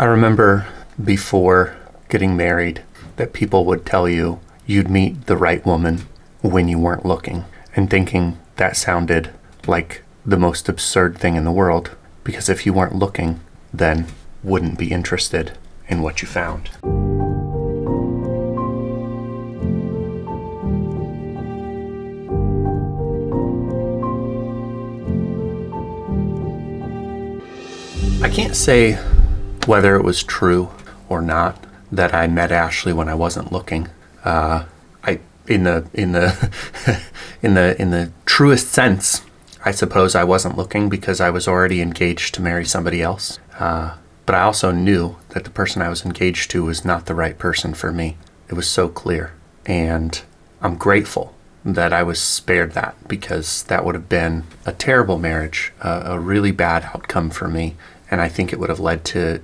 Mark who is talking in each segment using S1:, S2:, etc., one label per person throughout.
S1: I remember before getting married that people would tell you you'd meet the right woman when you weren't looking, and thinking that sounded like the most absurd thing in the world, because if you weren't looking, then wouldn't be interested in what you found. I can't say whether it was true or not that I met Ashley when I wasn't looking. In the truest sense, I suppose I wasn't looking because I was already engaged to marry somebody else. But I also knew that the person I was engaged to was not the right person for me. It was so clear, and I'm grateful that I was spared that, because that would have been a terrible marriage, a really bad outcome for me. And I think it would have led to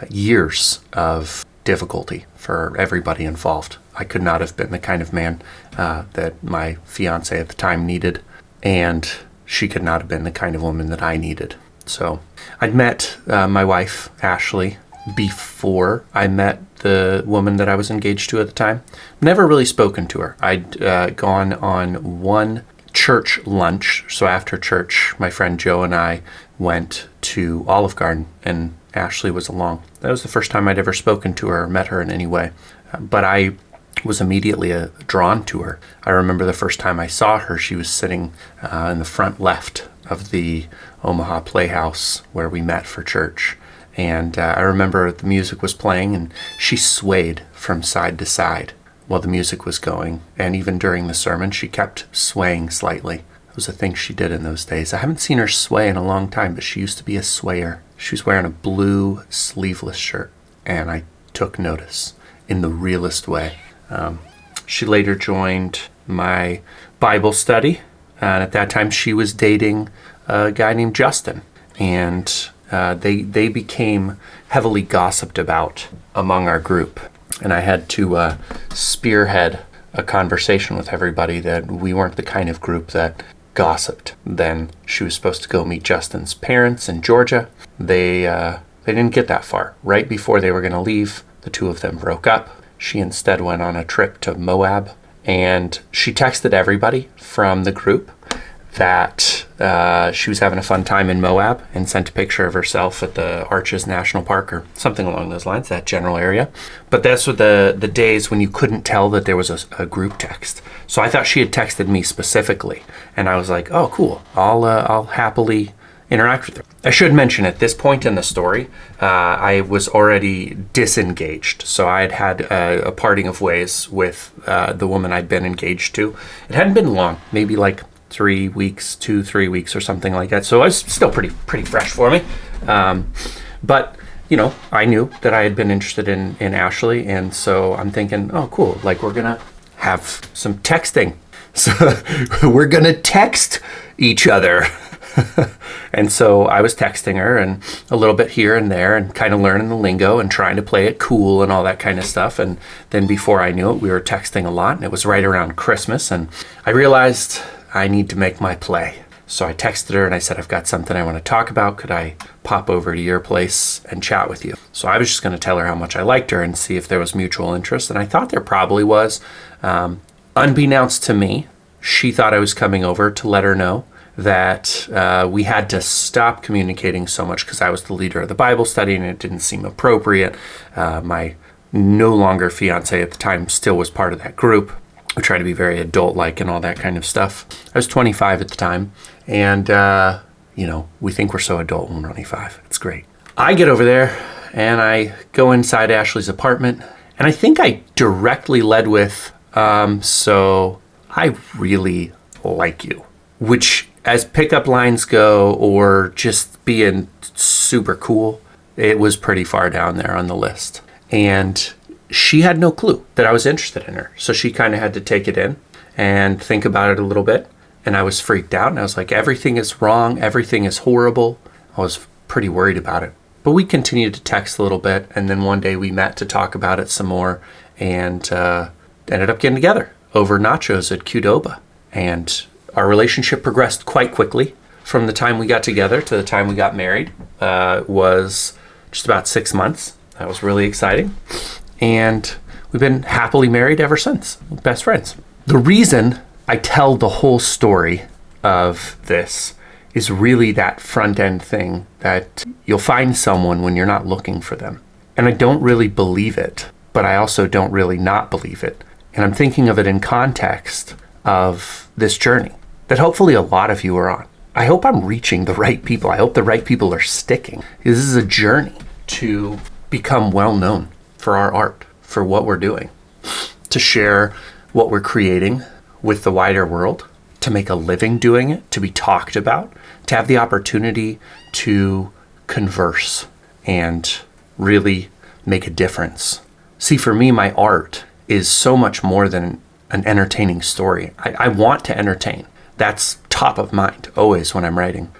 S1: years of difficulty for everybody involved. I could not have been the kind of man that my fiance at the time needed, and she could not have been the kind of woman that I needed. So I'd met my wife, Ashley, before I met the woman that I was engaged to at the time. Never really spoken to her. I'd gone on one church lunch. So after church, my friend Joe and I went to Olive Garden, and Ashley was along. That was the first time I'd ever spoken to her or met her in any way. But I was immediately drawn to her. I remember the first time I saw her, she was sitting in the front left of the Omaha Playhouse where we met for church. And I remember the music was playing, and she swayed from side to side while the music was going. And even during the sermon, she kept swaying slightly. It was a thing she did in those days. I haven't seen her sway in a long time, but she used to be a swayer. She was wearing a blue sleeveless shirt, and I took notice in the realest way. She later joined my Bible study, and at that time she was dating a guy named Justin, and they became heavily gossiped about among our group. And I had to spearhead a conversation with everybody that we weren't the kind of group that gossiped. Then she was supposed to go meet Justin's parents in Georgia. They didn't get that far. Right before they were going to leave, the two of them broke up. She instead went on a trip to Moab, and she texted everybody from the group that she was having a fun time in Moab, and sent a picture of herself at the Arches National Park or something along those lines, that general area. But that's what the days when you couldn't tell that there was a group text. So I thought she had texted me specifically, and I was like, oh, cool. I'll happily interact with her. I should mention at this point in the story, I was already disengaged. So I had a parting of ways with the woman I'd been engaged to. It hadn't been long, maybe like 3 weeks, 2-3 weeks or something like that. So it was still pretty fresh for me. But, you know, I knew that I had been interested in Ashley. And so I'm thinking, oh, cool. Like, we're going to have some texting. So we're going to text each other. And so I was texting her, and a little bit here and there, and kind of learning the lingo and trying to play it cool and all that kind of stuff. And then before I knew it, we were texting a lot, and it was right around Christmas. And I realized I need to make my play. So I texted her and I said, I've got something I want to talk about. Could I pop over to your place and chat with you? So I was just going to tell her how much I liked her and see if there was mutual interest. And I thought there probably was. Unbeknownst to me, she thought I was coming over to let her know that we had to stop communicating so much because I was the leader of the Bible study and it didn't seem appropriate. My no longer fiance at the time still was part of that group. We tried to be very adult-like and all that kind of stuff. I was 25 at the time, and we think we're so adult when we're only 5. It's great. I get over there and I go inside Ashley's apartment, and I think I directly led with, so I really like you, which as pickup lines go, or just being super cool, it was pretty far down there on the list. And she had no clue that I was interested in her. So she kind of had to take it in and think about it a little bit. And I was freaked out, and I was like, everything is wrong. Everything is horrible. I was pretty worried about it. But we continued to text a little bit. And then one day we met to talk about it some more, and ended up getting together over nachos at Qdoba. And our relationship progressed quite quickly. From the time we got together to the time we got married was just about 6 months. That was really exciting. And we've been happily married ever since. Best friends. The reason I tell the whole story of this is really that front end thing that you'll find someone when you're not looking for them. And I don't really believe it, but I also don't really not believe it. And I'm thinking of it in context of this journey that hopefully a lot of you are on. I hope I'm reaching the right people. I hope the right people are sticking. This is a journey to become well known for our art, for what we're doing, to share what we're creating with the wider world, to make a living doing it, to be talked about, to have the opportunity to converse and really make a difference. See, for me, my art is so much more than an entertaining story. I want to entertain. That's top of mind always when I'm writing.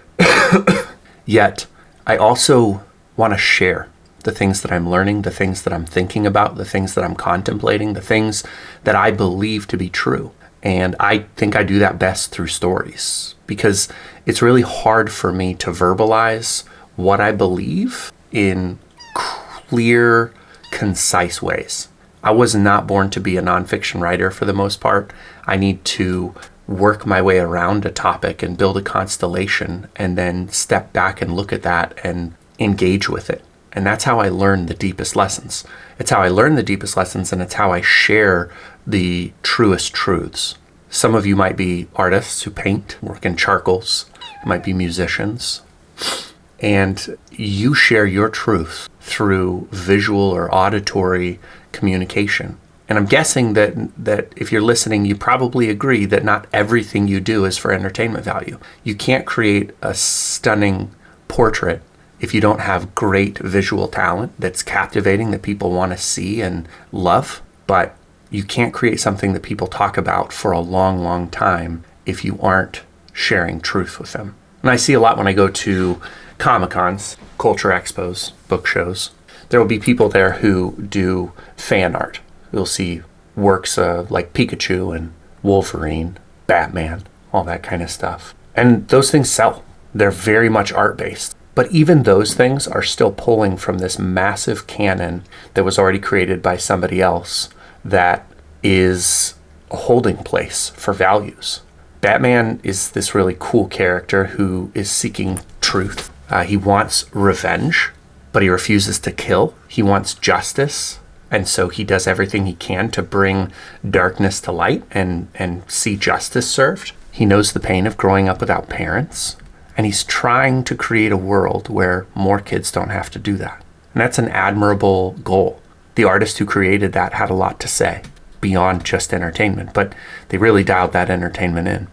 S1: Yet, I also want to share the things that I'm learning, the things that I'm thinking about, the things that I'm contemplating, the things that I believe to be true. And I think I do that best through stories because it's really hard for me to verbalize what I believe in clear, concise ways. I was not born to be a nonfiction writer for the most part. I need to work my way around a topic and build a constellation and then step back and look at that and engage with it. And that's how I learn the deepest lessons. It's how I learn the deepest lessons, and it's how I share the truest truths. Some of you might be artists who paint, work in charcoals, might be musicians, and you share your truth through visual or auditory communication. And I'm guessing that if you're listening, you probably agree that not everything you do is for entertainment value. You can't create a stunning portrait if you don't have great visual talent that's captivating, that people want to see and love. But you can't create something that people talk about for a long, long time if you aren't sharing truth with them. And I see a lot when I go to Comic-Cons, culture expos, book shows. There will be people there who do fan art. You'll see works like Pikachu and Wolverine, Batman, all that kind of stuff. And those things sell. They're very much art-based. But even those things are still pulling from this massive canon that was already created by somebody else that is a holding place for values. Batman is this really cool character who is seeking truth. He wants revenge, but he refuses to kill. He wants justice, and so he does everything he can to bring darkness to light and see justice served. He knows the pain of growing up without parents, and he's trying to create a world where more kids don't have to do that. And that's an admirable goal. The artist who created that had a lot to say beyond just entertainment, but they really dialed that entertainment in.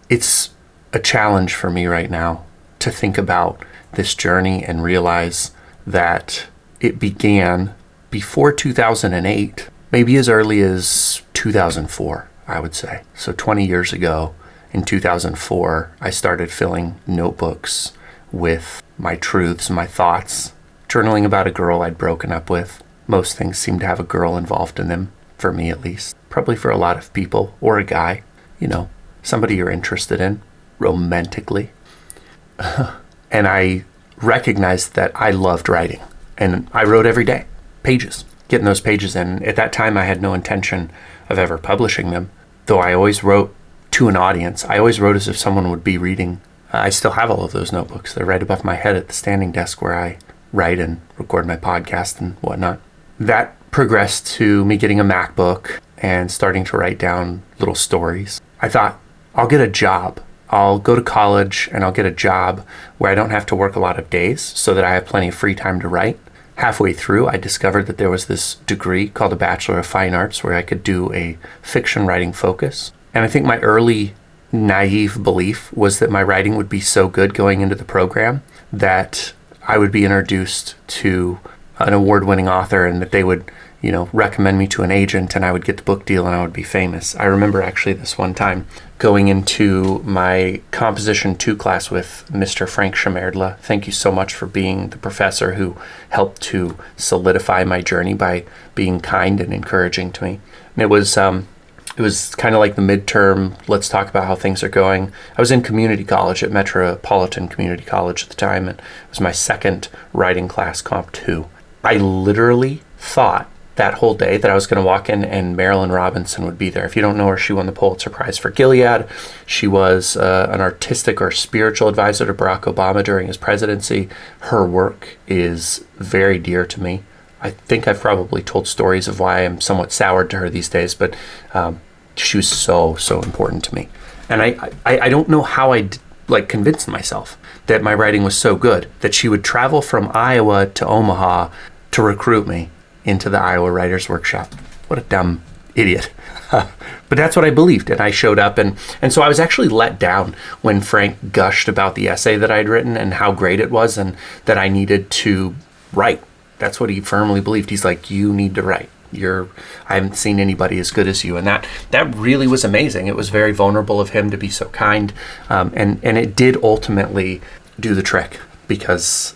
S1: It's a challenge for me right now to think about this journey and realize that it began before 2008, maybe as early as 2004, I would say. So 20 years ago, in 2004, I started filling notebooks with my truths, my thoughts, journaling about a girl I'd broken up with. Most things seem to have a girl involved in them, for me at least. Probably for a lot of people, or a guy, somebody you're interested in, romantically. And I recognized that I loved writing. And I wrote every day, pages, getting those pages in. At that time, I had no intention of ever publishing them, though I always wrote to an audience. I always wrote as if someone would be reading. I still have all of those notebooks. They're right above my head at the standing desk where I write and record my podcast and whatnot. That progressed to me getting a MacBook and starting to write down little stories. I thought, I'll get a job. I'll go to college and I'll get a job where I don't have to work a lot of days so that I have plenty of free time to write. Halfway through, I discovered that there was this degree called a Bachelor of Fine Arts where I could do a fiction writing focus. And I think my early naive belief was that my writing would be so good going into the program that I would be introduced to an award-winning author and that they would, recommend me to an agent and I would get the book deal and I would be famous. I remember actually this one time going into my Composition 2 class with Mr. Frank Schmerdla. Thank you so much for being the professor who helped to solidify my journey by being kind and encouraging to me. And it was It was kind of like the midterm, let's talk about how things are going. I was in community college at Metropolitan Community College at the time, and it was my second writing class, Comp 2. I literally thought that whole day that I was going to walk in and Marilynne Robinson would be there. If you don't know her, she won the Pulitzer Prize for Gilead. She was an artistic or spiritual advisor to Barack Obama during his presidency. Her work is very dear to me. I think I've probably told stories of why I'm somewhat soured to her these days, but she was so important to me. And I don't know how I convinced myself that my writing was so good that she would travel from Iowa to Omaha to recruit me into the Iowa Writers Workshop. What a dumb idiot. But that's what I believed, and I showed up, and so I was actually let down when Frank gushed about the essay that I'd written and how great it was and that I needed to write. That's what he firmly believed. He's like, you need to write. I haven't seen anybody as good as you. And that really was amazing. It was very vulnerable of him to be so kind. And it did ultimately do the trick because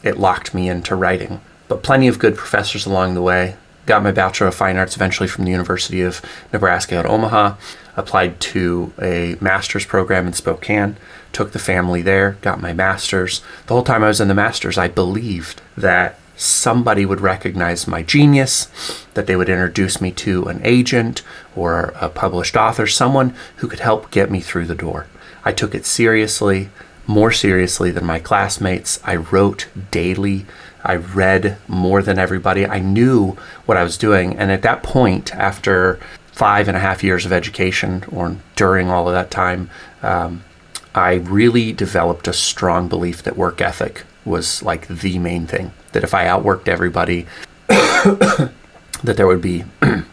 S1: it locked me into writing. But plenty of good professors along the way. Got my Bachelor of Fine Arts eventually from the University of Nebraska at Omaha. Applied to a master's program in Spokane. Took the family there. Got my master's. The whole time I was in the master's, I believed that somebody would recognize my genius, that they would introduce me to an agent or a published author, someone who could help get me through the door. I took it seriously, more seriously than my classmates. I wrote daily. I read more than everybody. I knew what I was doing. And at that point, after 5.5 years of education, or during all of that time, I really developed a strong belief that work ethic was like the main thing. That if I outworked everybody, that there would be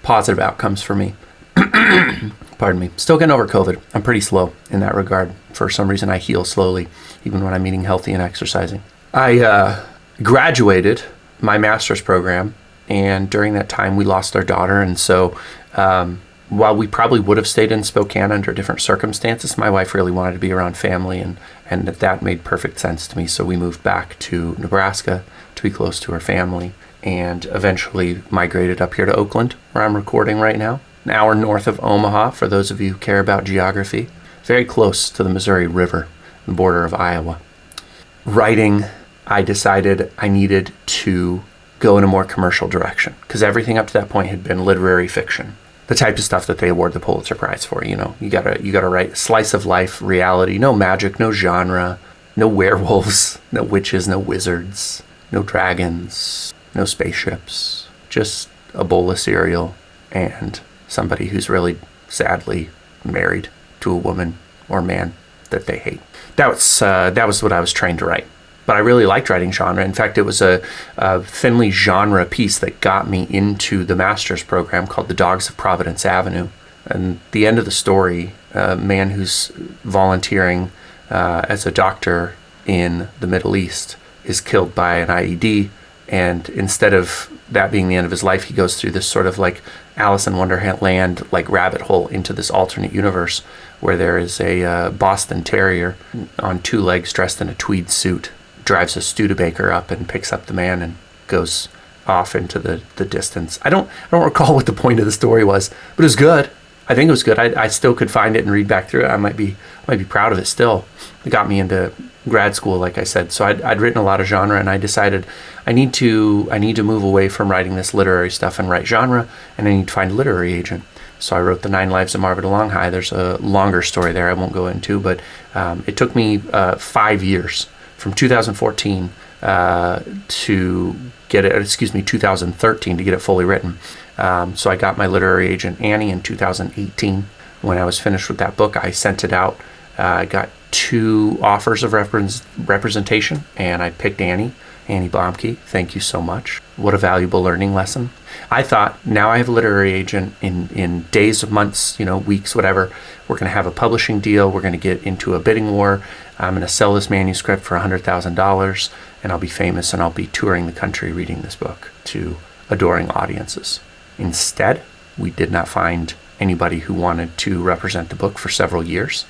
S1: positive outcomes for me. Pardon me. Still getting over COVID. I'm pretty slow in that regard. For some reason, I heal slowly, even when I'm eating healthy and exercising. I graduated my master's program, and during that time, we lost our daughter. And so while we probably would have stayed in Spokane under different circumstances, my wife really wanted to be around family, and that made perfect sense to me. So we moved back to Nebraska to be close to her family, and eventually migrated up here to Oakland, where I'm recording right now. An hour north of Omaha, for those of you who care about geography. Very close to the Missouri River, the border of Iowa. Writing, I decided I needed to go in a more commercial direction, because everything up to that point had been literary fiction. The type of stuff that they award the Pulitzer Prize for, you know. You gotta write slice of life reality, no magic, no genre, no werewolves, no witches, no wizards, no dragons, no spaceships, just a bowl of cereal and somebody who's really sadly married to a woman or man that they hate. That was what I was trained to write. But I really liked writing genre. In fact, it was a thinly genre piece that got me into the master's program called The Dogs of Providence Avenue. And the end of the story, a man who's volunteering as a doctor in the Middle East is killed by an IED. And instead of that being the end of his life, he goes through this sort of like Alice in Wonderland like rabbit hole into this alternate universe where there is a Boston Terrier on 2 legs dressed in a tweed suit, drives a Studebaker up and picks up the man and goes off into the distance. I don't recall what the point of the story was, but it was good. I think it was good. I still could find it and read back through it. I might be proud of it still. It got me into grad school, like I said. So I'd written a lot of genre, and I decided I need to move away from writing this literary stuff and write genre, and I need to find a literary agent. So I wrote The 9 Lives of Marva DeLonghi. There's a longer story there I won't go into, but it took me 5 years from 2014 to get it, 2013 to get it fully written. So I got my literary agent, Annie, in 2018. When I was finished with that book, I sent it out. I got 2 offers of representation, and I picked Annie Blomke. Thank you so much. What a valuable learning lesson. I thought, now I have a literary agent. In days, months, weeks, whatever, we're going to have a publishing deal. We're going to get into a bidding war. I'm going to sell this manuscript for $100,000, and I'll be famous, and I'll be touring the country reading this book to adoring audiences. Instead, we did not find anybody who wanted to represent the book for several years.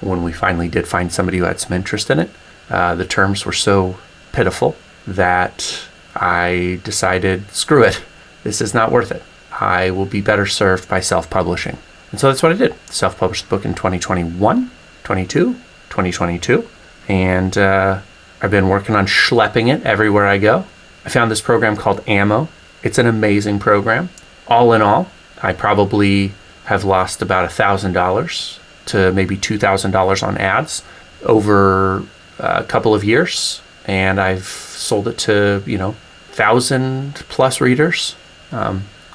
S1: When we finally did find somebody who had some interest in it, the terms were so pitiful that I decided, screw it. This is not worth it. I will be better served by self-publishing. And so that's what I did. Self-published the book in 2021, 2022. And I've been working on schlepping it everywhere I go. I found this program called Ammo. It's an amazing program. All in all, I probably have lost about $1,000 to maybe $2,000 on ads over a couple of years. And I've sold it to, 1,000 plus readers.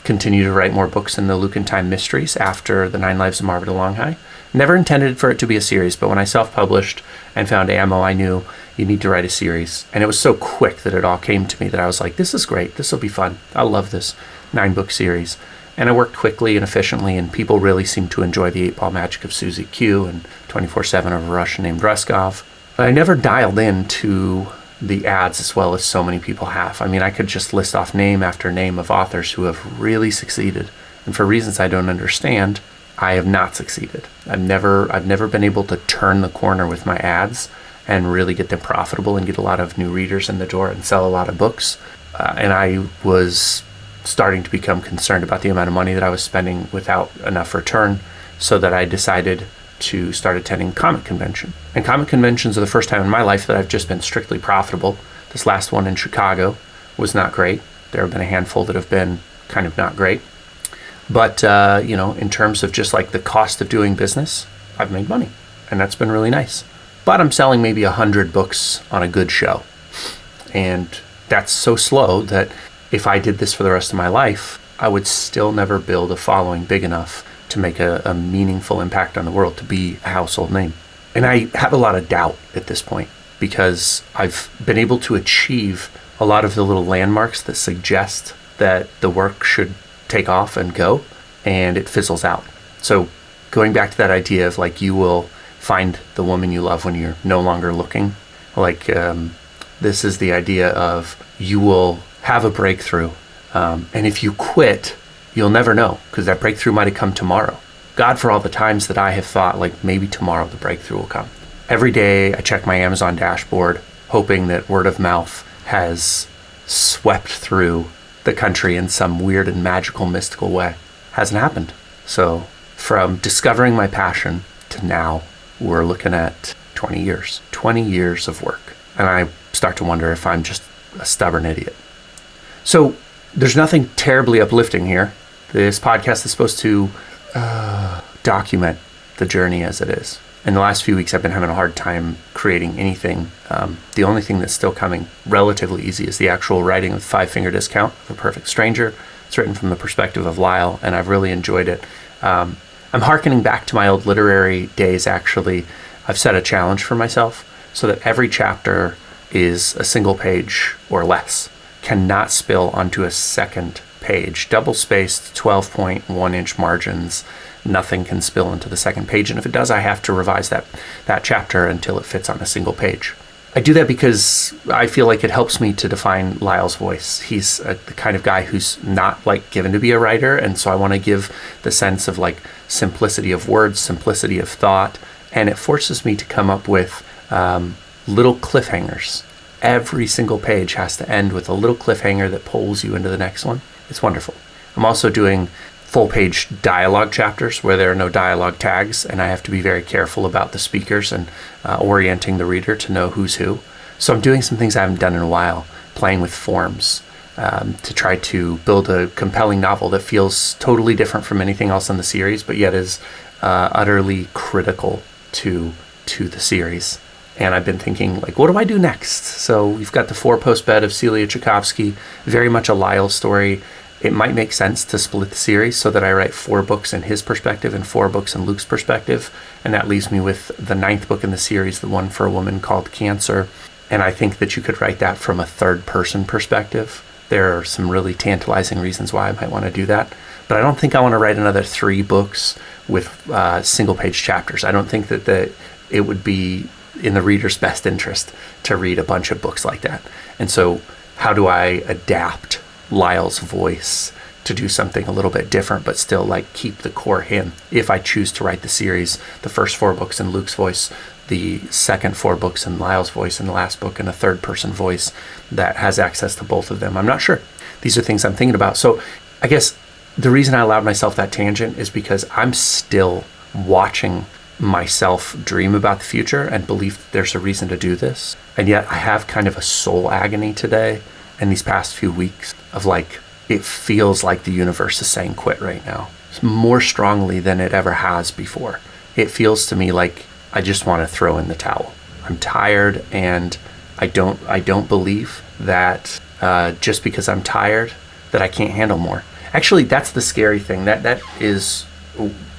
S1: Continue to write more books in the Luke and Time Mysteries after The 9 Lives of Marva de Longhai. Never intended for it to be a series, but when I self-published and found Ammo, I knew you need to write a series. And it was so quick that it all came to me that I was like, this is great. This will be fun. I love this 9-book series. And I worked quickly and efficiently, and people really seemed to enjoy the 8-Ball Magic of Susie Q and 24/7 of a Russian named Ruskov. But I never dialed into the ads as well as so many people have. I mean, I could just list off name after name of authors who have really succeeded. And for reasons I don't understand, I have not succeeded. I've never been able to turn the corner with my ads and really get them profitable and get a lot of new readers in the door and sell a lot of books. And I was starting to become concerned about the amount of money that I was spending without enough return, so that I decided to start attending comic convention. And comic conventions are the first time in my life that I've just been strictly profitable. This last one in Chicago was not great. There have been a handful that have been kind of not great. But, in terms of just like the cost of doing business, I've made money, and that's been really nice. But I'm selling maybe 100 books on a good show. And that's so slow that if I did this for the rest of my life, I would still never build a following big enough to make a meaningful impact on the world, to be a household name. And I have a lot of doubt at this point, because I've been able to achieve a lot of the little landmarks that suggest that the work should take off and go, and it fizzles out. So going back to that idea of like, you will find the woman you love when you're no longer looking. Like, this is the idea of you will have a breakthrough. And if you quit, you'll never know, because that breakthrough might have come tomorrow. God, for all the times that I have thought, like, maybe tomorrow the breakthrough will come. Every day I check my Amazon dashboard, hoping that word of mouth has swept through the country in some weird and magical, mystical way. Hasn't happened. So from discovering my passion to now, we're looking at 20 years. 20 years of work. And I start to wonder if I'm just a stubborn idiot. So there's nothing terribly uplifting here. This podcast is supposed to document the journey as it is. In the last few weeks, I've been having a hard time creating anything. The only thing that's still coming relatively easy is the actual writing of 5 Finger Discount of a Perfect Stranger. It's written from the perspective of Lyle, and I've really enjoyed it. I'm hearkening back to my old literary days, actually. I've set a challenge for myself so that every chapter is a single page or less. Cannot spill onto a second page. Double-spaced 12.1-inch margins. Nothing can spill into the second page, and if it does, I have to revise that chapter until it fits on a single page. I do that because I feel like it helps me to define Lyle's voice. He's the kind of guy who's not like given to be a writer, and so I want to give the sense of like simplicity of words, simplicity of thought, and it forces me to come up with little cliffhangers. Every single page has to end with a little cliffhanger that pulls you into the next one. It's wonderful. I'm also doing full-page dialogue chapters where there are no dialogue tags, and I have to be very careful about the speakers and orienting the reader to know who's who. So I'm doing some things I haven't done in a while, playing with forms to try to build a compelling novel that feels totally different from anything else in the series, but yet is utterly critical to the series. And I've been thinking, like, what do I do next? So we've got the 4-post bed of Celia Tchaikovsky, very much a Lyle story. It might make sense to split the series so that I write 4 books in his perspective and 4 books in Luke's perspective. And that leaves me with the 9th book in the series, the one for a woman called Cancer. And I think that you could write that from a third-person perspective. There are some really tantalizing reasons why I might want to do that. But I don't think I want to write another 3 books with single-page chapters. I don't think that it would be in the reader's best interest to read a bunch of books like that. And so how do I adapt Lyle's voice to do something a little bit different, but still like keep the core him? If I choose to write the series, the first 4 books in Luke's voice, the second 4 books in Lyle's voice, and the last book in a third-person voice that has access to both of them, I'm not sure. These are things I'm thinking about. So I guess the reason I allowed myself that tangent is because I'm still watching myself dream about the future and believe there's a reason to do this. And yet I have kind of a soul agony today and these past few weeks of like, it feels like the universe is saying quit right now more strongly than it ever has before. It feels to me like I just want to throw in the towel. I'm tired, and I don't believe that just because I'm tired that I can't handle more. Actually, that's the scary thing. That is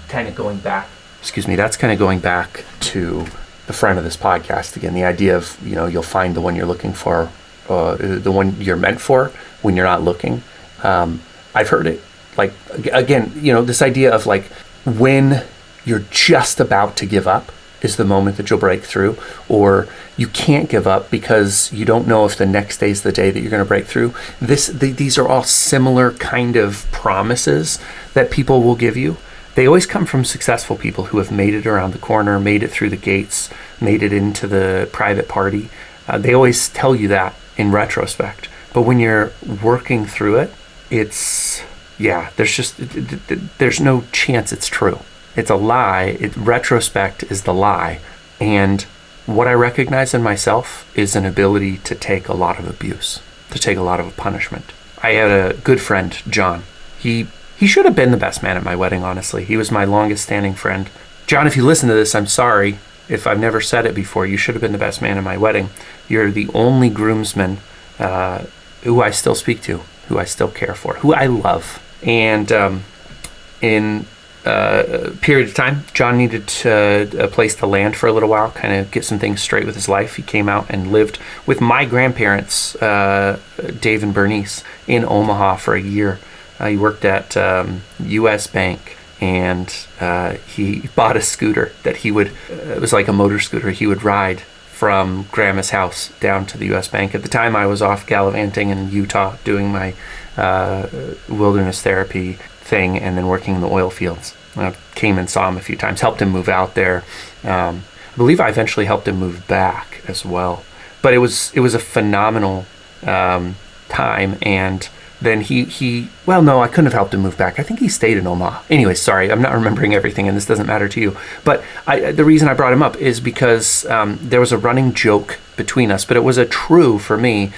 S1: kind of going back. That's kind of going back to the front of this podcast again. The idea of, you'll find the one you're looking for, the one you're meant for when you're not looking. I've heard it. Like, again, this idea of like when you're just about to give up is the moment that you'll break through, or you can't give up because you don't know if the next day is the day that you're going to break through. These are all similar kind of promises that people will give you. They always come from successful people who have made it around the corner, made it through the gates, made it into the private party. They always tell you that in retrospect. But when you're working through it, there's no chance it's true. It's a lie. Retrospect is the lie. And what I recognize in myself is an ability to take a lot of abuse, to take a lot of punishment. I had a good friend, John. He should have been the best man at my wedding, honestly. He was my longest standing friend. John, if you listen to this, I'm sorry if I've never said it before. You should have been the best man at my wedding. You're the only groomsman who I still speak to, who I still care for, who I love. And in a period of time, John needed a place to land for a little while, kind of get some things straight with his life. He came out and lived with my grandparents, Dave and Bernice, in Omaha for a year. He worked at U.S. Bank, and he bought a scooter that he would, it was like a motor scooter, he would ride from Grandma's house down to the U.S. Bank. At the time, I was off gallivanting in Utah doing my wilderness therapy thing and then working in the oil fields. I came and saw him a few times, helped him move out there. I believe I eventually helped him move back as well. But it was a phenomenal time. And then I couldn't have helped him move back. I think he stayed in Omaha. Anyway, sorry, I'm not remembering everything, and this doesn't matter to you. But the reason I brought him up is because there was a running joke between us, but it was a true for me.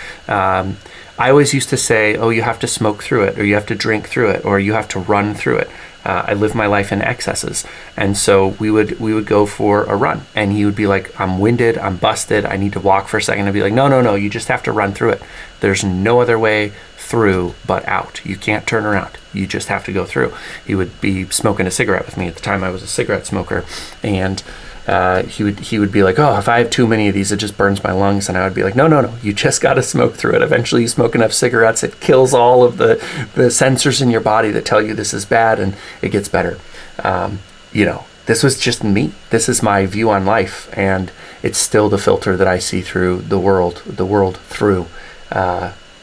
S1: I always used to say, oh, you have to smoke through it, or you have to drink through it, or you have to run through it. I live my life in excesses. And so we would go for a run, and he would be like, I'm winded, I'm busted, I need to walk for a second. I'd be like, no, you just have to run through it. There's no other way through but out. You can't turn around. You just have to go through. He would be smoking a cigarette with me. At the time, I was a cigarette smoker, and he would be like, oh, if I have too many of these, it just burns my lungs. And I would be like, no, you just got to smoke through it. Eventually you smoke enough cigarettes, it kills all of the sensors in your body that tell you this is bad, and it gets better. This was just me. This is my view on life, and it's still the filter that I see through the world through.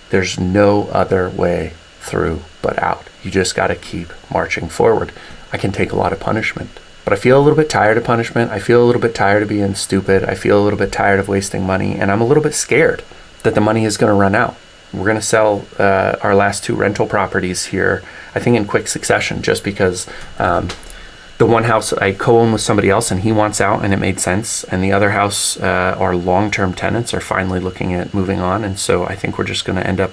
S1: There's no other way through but out. You just got to keep marching forward. I can take a lot of punishment, but I feel a little bit tired of punishment. I feel a little bit tired of being stupid. I feel a little bit tired of wasting money, and I'm a little bit scared that the money is going to run out. We're going to sell our last 2 rental properties here, I think in quick succession, just because the one house I co-own with somebody else and he wants out, and it made sense. And the other house, our long-term tenants are finally looking at moving on. And so I think we're just going to end up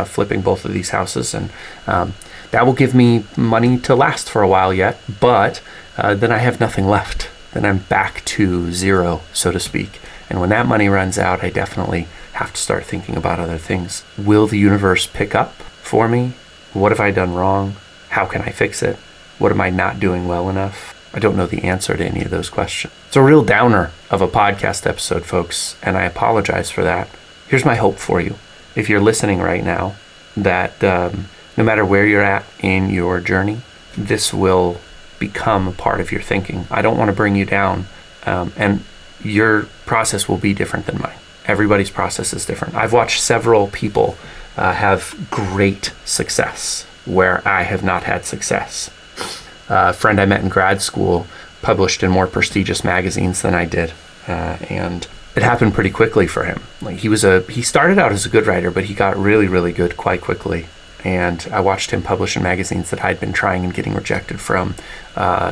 S1: flipping both of these houses. And that will give me money to last for a while yet. But then I have nothing left. Then I'm back to zero, so to speak. And when that money runs out, I definitely have to start thinking about other things. Will the universe pick up for me? What have I done wrong? How can I fix it? What am I not doing well enough? I don't know the answer to any of those questions. It's a real downer of a podcast episode, folks, and I apologize for that. Here's my hope for you. If you're listening right now, that no matter where you're at in your journey, this will become a part of your thinking. I don't want to bring you down, and your process will be different than mine. Everybody's process is different. I've watched several people have great success where I have not had success. A friend I met in grad school published in more prestigious magazines than I did, and it happened pretty quickly for him. Like he started out as a good writer, but he got really, really good quite quickly. and I watched him publish in magazines that I'd been trying and getting rejected from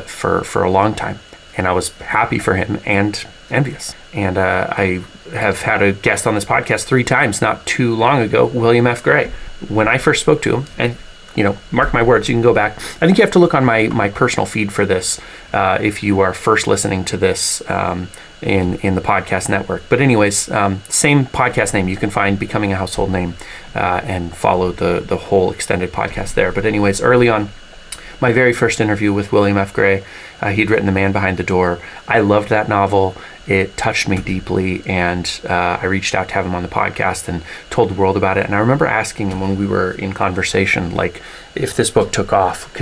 S1: for a long time. And I was happy for him and envious. And I have had a guest on this podcast 3 times not too long ago, William F. Gray. When I first spoke to him, and mark my words, you can go back. I think you have to look on my personal feed for this if you are first listening to this in the podcast network. But anyways, same podcast name. You can find Becoming a Household Name and follow the whole extended podcast there. But anyways, early on, my very first interview with William F. Gray, he'd written The Man Behind the Door. I loved that novel. It touched me deeply, and I reached out to have him on the podcast and told the world about it. And I remember asking him when we were in conversation, like, if this book took off,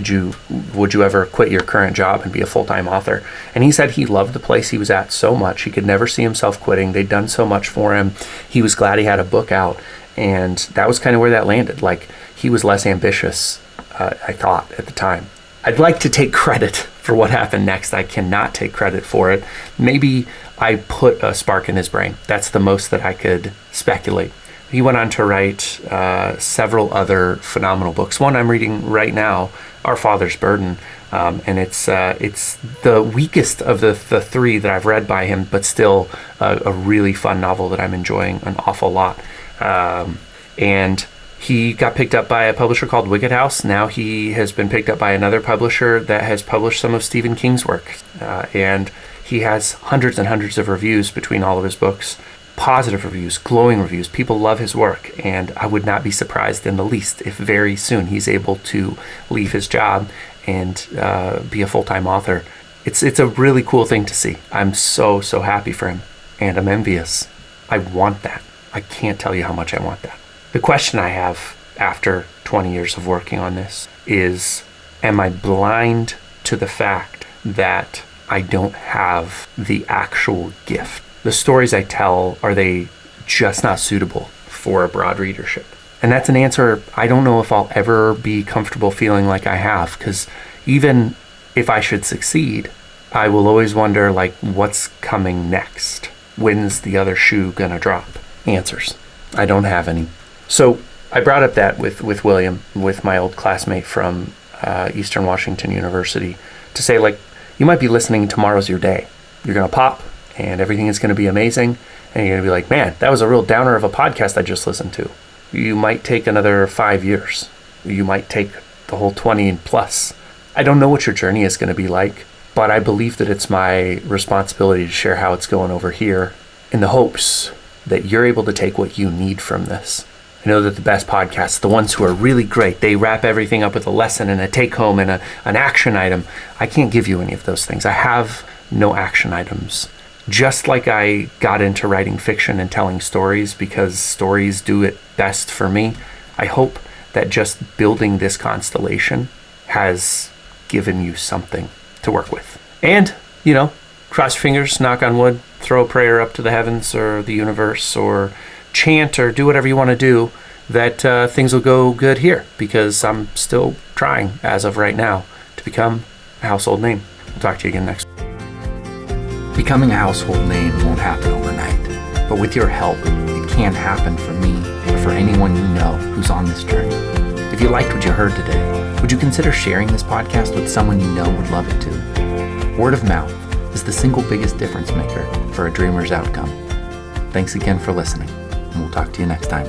S1: would you ever quit your current job and be a full-time author? And he said he loved the place he was at so much. He could never see himself quitting. They'd done so much for him. He was glad he had a book out. And that was kind of where that landed. Like, he was less ambitious, I thought, at the time. I'd like to take credit for what happened next. I cannot take credit for it. Maybe I put a spark in his brain. That's the most that I could speculate. He went on to write several other phenomenal books. One I'm reading right now, Our Father's Burden, and it's the weakest of the 3 that I've read by him, but still a really fun novel that I'm enjoying an awful lot. And he got picked up by a publisher called Wicked House. Now he has been picked up by another publisher that has published some of Stephen King's work. And he has hundreds and hundreds of reviews between all of his books. Positive reviews, glowing reviews. People love his work. And I would not be surprised in the least if very soon he's able to leave his job and be a full-time author. It's a really cool thing to see. I'm so happy for him. And I'm envious. I want that. I can't tell you how much I want that. The question I have after 20 years of working on this is, am I blind to the fact that I don't have the actual gift? The stories I tell, are they just not suitable for a broad readership? And that's an answer I don't know if I'll ever be comfortable feeling like I have, because even if I should succeed, I will always wonder, like, what's coming next? When's the other shoe gonna drop? Answers. I don't have any. So I brought up that with William, with my old classmate from Eastern Washington University, to say, like, you might be listening, tomorrow's your day. You're going to pop, and everything is going to be amazing, and you're going to be like, man, that was a real downer of a podcast I just listened to. You might take another 5 years. You might take the whole 20 and plus. I don't know what your journey is going to be like, but I believe that it's my responsibility to share how it's going over here, in the hopes that you're able to take what you need from this. I know that the best podcasts, the ones who are really great, they wrap everything up with a lesson and a take-home and an action item. I can't give you any of those things. I have no action items. Just like I got into writing fiction and telling stories because stories do it best for me, I hope that just building this constellation has given you something to work with. And, cross your fingers, knock on wood, throw a prayer up to the heavens or the universe, or chant or do whatever you want to do, that things will go good here, because I'm still trying, as of right now, to become a household name. We'll talk to you again next week.
S2: Becoming a household name won't happen overnight, but with your help, it can happen for me or for anyone you know who's on this journey. If you liked what you heard today, would you consider sharing this podcast with someone you know would love it too? Word of mouth is the single biggest difference maker for a dreamer's outcome. Thanks again for listening, and we'll talk to you next time.